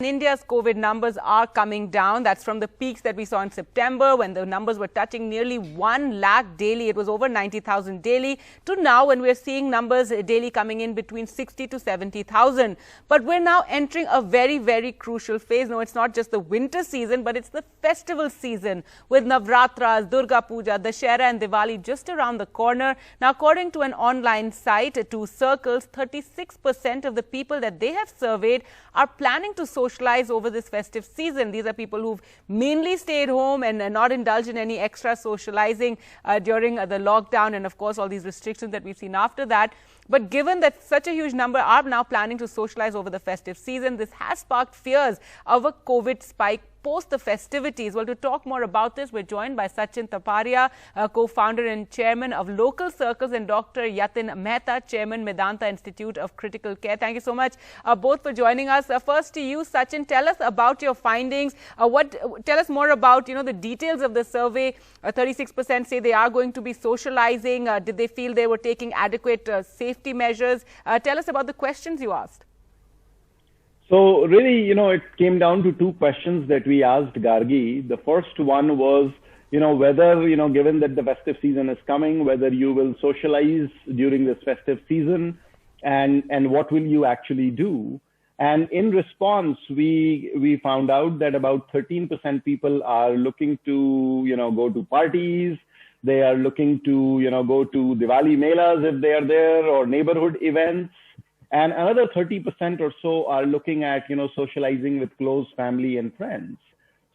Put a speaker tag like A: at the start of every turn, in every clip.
A: India's COVID numbers are coming down. That's from the peaks that we saw in September when the numbers were touching nearly 1 lakh daily. It was over 90,000 daily to now when we're seeing numbers daily coming in between 60 to 70,000. But we're now entering a very, very crucial phase. No, it's not just the winter season, but it's the festival season with Navratras, Durga Puja, Dussehra and Diwali just around the corner. Now, according to an online site, Two Circles, 36% of the people that they have surveyed are planning to socialize over this festive season. These are people who've mainly stayed home and not indulged in any extra socializing during the lockdown and, of course, all these restrictions that we've seen after that. But given that such a huge number are now planning to socialize over the festive season, this has sparked fears of a COVID spike post the festivities. Well, to talk more about this, we're joined by Sachin Taparia, co-founder and chairman of Local Circles, and Dr. Yatin Mehta, chairman, Medanta Institute of Critical Care. Thank you so much both for joining us. First to you, Sachin, tell us about your findings. Tell us more about, the details of the survey. 36% say they are going to be socializing. Did they feel they were taking adequate safety measures? Tell us about the questions you asked.
B: So really, it came down to two questions that we asked Gargi. The first one was, whether, given that the festive season is coming, whether you will socialize during this festive season and what will you actually do? And in response, we found out that about 13% people are looking to, go to parties. They are looking to, go to Diwali melas if they are there, or neighborhood events. And another 30% or so are looking at, socializing with close family and friends.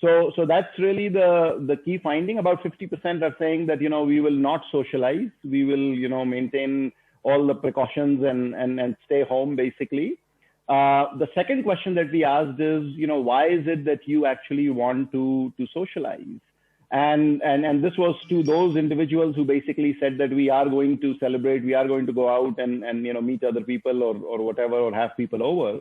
B: So that's really the key finding. About 50% are saying that, we will not socialize. We will, maintain all the precautions and stay home, basically. The second question that we asked is, why is it that you actually want to socialize? And this was to those individuals who basically said that we are going to celebrate, we are going to go out and meet other people or whatever, or have people over.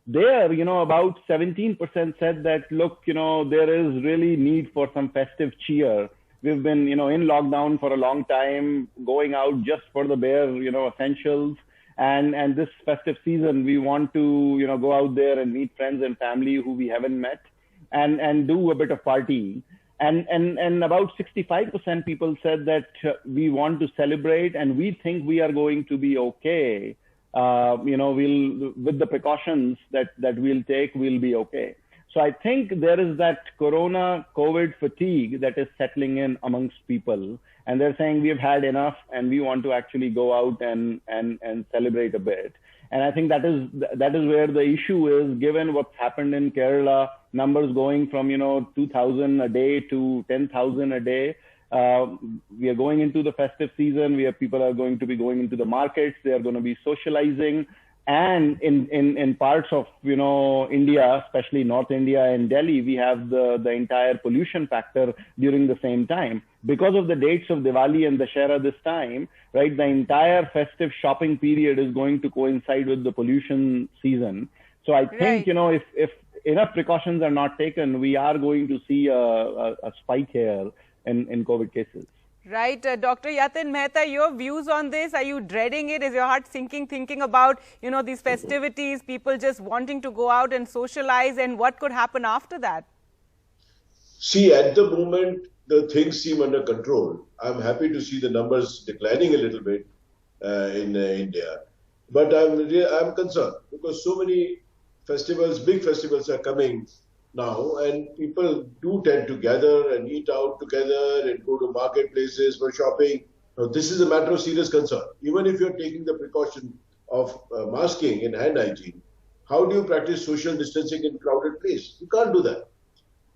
B: There, about 17% said that, look, there is really need for some festive cheer. We've been, in lockdown for a long time, going out just for the bare, essentials. And this festive season, we want to, go out there and meet friends and family who we haven't met and do a bit of partying. And about 65% people said that we want to celebrate and we think we are going to be okay. We'll, with the precautions that we'll take, we'll be okay. So I think there is that COVID fatigue that is settling in amongst people. And they're saying we've had enough and we want to actually go out and celebrate a bit. And I think that is where the issue is, given what's happened in Kerala, numbers going from, 2,000 a day to 10,000 a day. We are going into the festive season. People are going to be going into the markets. They are going to be socializing. And in parts of, India, especially North India and Delhi, we have the entire pollution factor during the same time. Because of the dates of Diwali and Dussehra this time, right, the entire festive shopping period is going to coincide with the pollution season. So I think, if enough precautions are not taken, we are going to see a spike here in COVID cases.
A: Right. Dr. Yatin Mehta, your views on this? Are you dreading it? Is your heart thinking about, these festivities, people just wanting to go out and socialize, and what could happen after that?
C: See, at the moment, the things seem under control. I'm happy to see the numbers declining a little bit in India. But I'm concerned because so many festivals, big festivals are coming now, and people do tend to gather and eat out together and go to marketplaces for shopping. Now, this is a matter of serious concern. Even if you're taking the precaution of masking and hand hygiene, how do you practice social distancing in crowded place? You can't do that.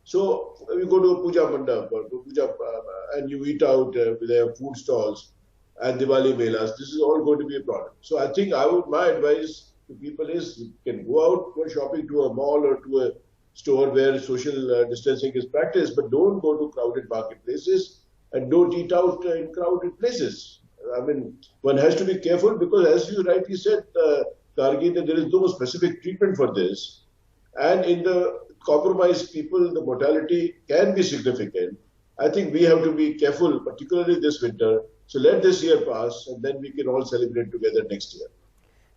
C: So you go to a puja mandap or puja, and you eat out with their food stalls and Diwali melas. This is all going to be a problem. So I think my advice to people is you can go out for shopping to a mall or to a store where social distancing is practiced, but don't go to crowded marketplaces and don't eat out in crowded places. I mean, one has to be careful because, as you rightly said, Gargi, that there is no specific treatment for this. And in the compromised people, the mortality can be significant. I think we have to be careful, particularly this winter. So let this year pass and then we can all celebrate together next year.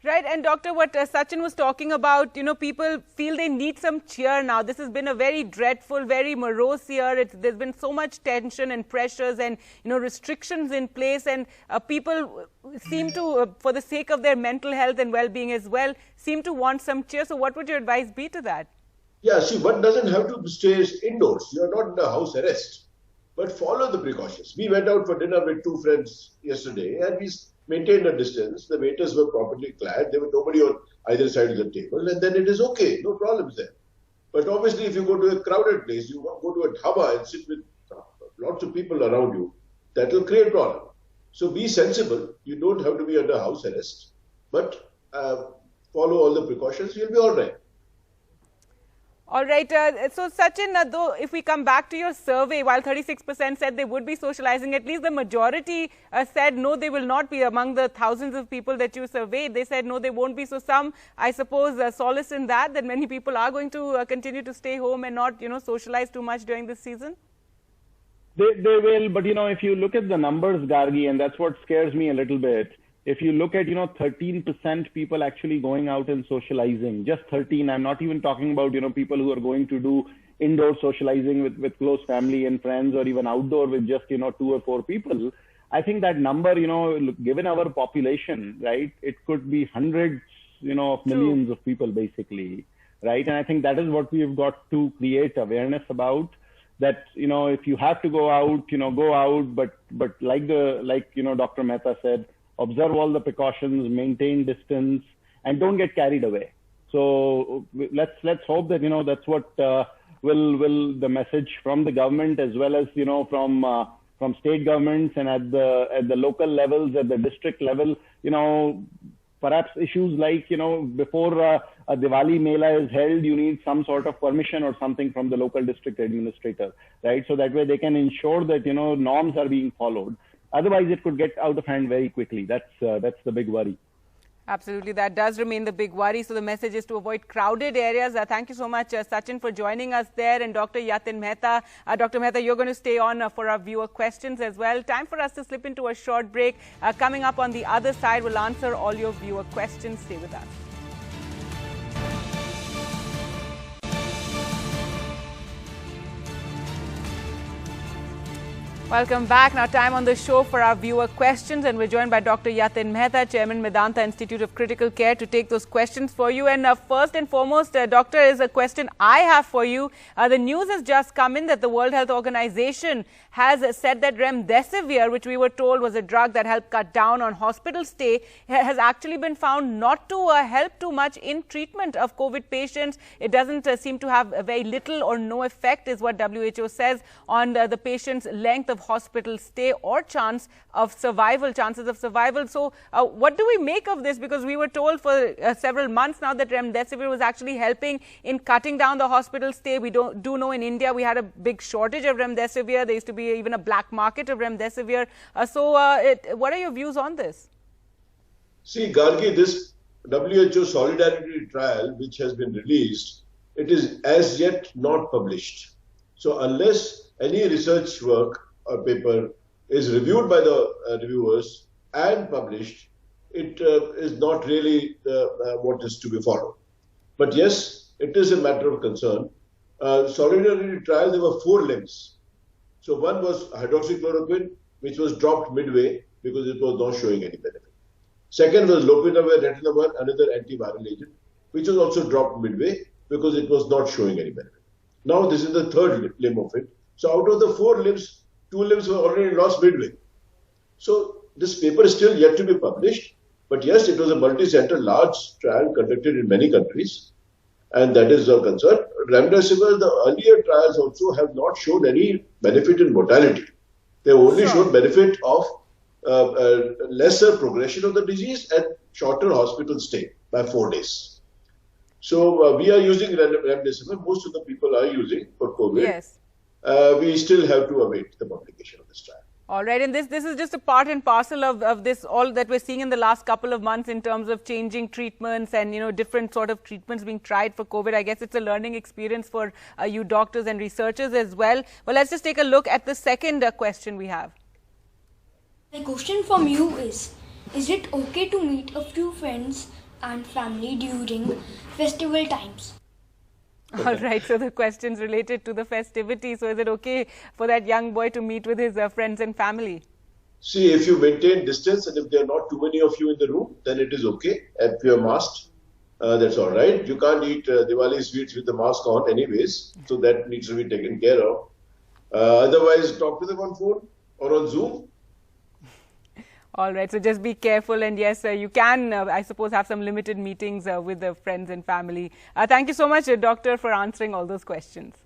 A: Right, and Doctor, what Sachin was talking about, people feel they need some cheer now. This has been a very dreadful, very morose year. There's been so much tension and pressures and, restrictions in place, and people seem to, for the sake of their mental health and well-being as well, seem to want some cheer. So what would your advice be to that?
C: Yeah, see, one doesn't have to stay indoors. You're not in a house arrest, but follow the precautions. We went out for dinner with two friends yesterday, and we maintained a distance. The waiters were properly clad. There was nobody on either side of the table, and then it is okay. No problems there. But obviously, if you go to a crowded place, you go to a dhaba and sit with lots of people around you, that will create problem. So be sensible. You don't have to be under house arrest, but follow all the precautions. You'll be all right.
A: All right. So, Sachin, though, if we come back to your survey, while 36% said they would be socializing, at least the majority said no, they will not be. Among the thousands of people that you surveyed, they said no, they won't be. So some, I suppose, solace in that many people are going to continue to stay home and not, socialize too much during this season?
B: They will, but, if you look at the numbers, Gargi, and that's what scares me a little bit. If you look at, 13% people actually going out and socializing, just 13. I'm not even talking about, people who are going to do indoor socializing with close family and friends, or even outdoor with just, 2 or 4 people. I think that number, given our population, right, it could be hundreds, of millions of people basically, right? And I think that is what we've got to create awareness about. That, if you have to go out, go out, but like Dr. Mehta said, observe all the precautions, maintain distance, and don't get carried away. So let's hope that that's what will the message from the government, as well as from state governments, and at the local levels, at the district level, perhaps issues like before a Diwali Mela is held, you need some sort of permission or something from the local district administrator, right? So that way they can ensure that norms are being followed. Otherwise, it could get out of hand very quickly. That's the big worry.
A: Absolutely. That does remain the big worry. So the message is to avoid crowded areas. Thank you so much, Sachin, for joining us there. And Dr. Yatin Mehta. Dr. Mehta, you're going to stay on for our viewer questions as well. Time for us to slip into a short break. Coming up on the other side, we'll answer all your viewer questions. Stay with us. Welcome back. Now time on the show for our viewer questions, and we're joined by Dr. Yatin Mehta, Chairman, Medanta Institute of Critical Care, to take those questions for you. And first and foremost, Doctor, is a question I have for you. The news has just come in that the World Health Organization has said that remdesivir, which we were told was a drug that helped cut down on hospital stay, has actually been found not to help too much in treatment of COVID patients. It doesn't seem to have very little or no effect, is what WHO says, on the patient's length of hospital stay or chances of survival. So what do we make of this? Because we were told for several months now that remdesivir was actually helping in cutting down the hospital stay. We do know in India we had a big shortage of remdesivir. There used to be even a black market of remdesivir. What are your views on this?
C: See, Gargi, this WHO Solidarity trial, which has been released, it is as yet not published. So unless any research work or paper is reviewed by the reviewers and published, it is not really what is to be followed. But yes, it is a matter of concern. Solidarity trial, there were 4 limbs. So one was hydroxychloroquine, which was dropped midway because it was not showing any benefit. Second was lopinavir ritonavir, another antiviral agent, which was also dropped midway because it was not showing any benefit. Now this is the 3rd limb of it. So out of the 4 limbs, 2 limbs were already lost midway. So this paper is still yet to be published. But yes, it was a multi-center large trial conducted in many countries. And that is a concern. Remdesivir, the earlier trials also have not shown any benefit in mortality. They only showed benefit of lesser progression of the disease and shorter hospital stay by 4 days. So we are using remdesivir. Most of the people are using for COVID.
A: Yes.
C: We still have to await the publication of this trial.
A: All right, and this is just a part and parcel of this, all that we're seeing in the last couple of months in terms of changing treatments and, different sort of treatments being tried for COVID. I guess it's a learning experience for you doctors and researchers as well. Well, let's just take a look at the second question we have.
D: The question from you is it okay to meet a few friends and family during festival times.
A: All right, so the questions related to the festivities. So is it okay for that young boy to meet with his friends and family?
C: See, if you maintain distance and if there are not too many of you in the room, then it is okay. If you are masked, that's all right. You can't eat Diwali sweets with the mask on anyways, so that needs to be taken care of. Otherwise, talk to them on phone or on Zoom.
A: All right, so just be careful, and yes, you can, I suppose, have some limited meetings with the friends and family. Thank you so much, Doctor, for answering all those questions.